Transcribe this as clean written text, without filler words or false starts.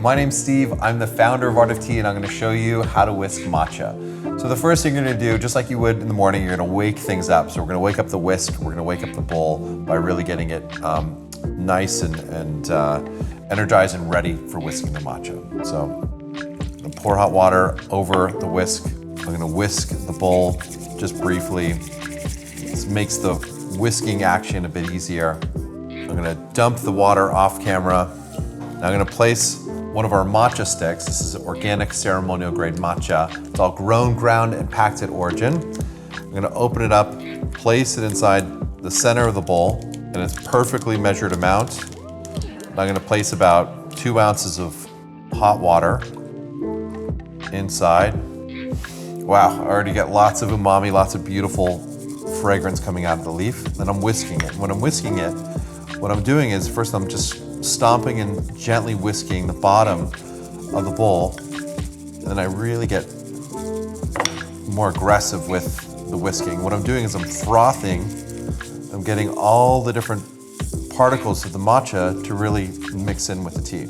My name's Steve, I'm the founder of Art of Tea, and I'm going to show you how to whisk matcha. So the first thing you're going to do, just like you would in the morning, you're going to wake things up. So we're going to wake up the whisk, we're going to wake up the bowl by really getting it nice and energized and ready for whisking the matcha. So I'm going to pour hot water over the whisk. I'm going to whisk the bowl just briefly. This makes the whisking action a bit easier. I'm going to dump the water off camera. Now I'm going to place one of our matcha sticks. This is organic ceremonial grade matcha. It's all grown, ground, and packed at origin. I'm going to open it up, place it inside the center of the bowl, and it's perfectly measured amount. And I'm going to place about 2 ounces of hot water inside. Wow, I already get lots of umami, lots of beautiful fragrance coming out of the leaf. Then I'm whisking it. When I'm whisking it, what I'm doing is first I'm just stomping and gently whisking the bottom of the bowl, and then I really get more aggressive with the whisking. What I'm doing is I'm frothing. I'm getting all the different particles of the matcha to really mix in with the tea.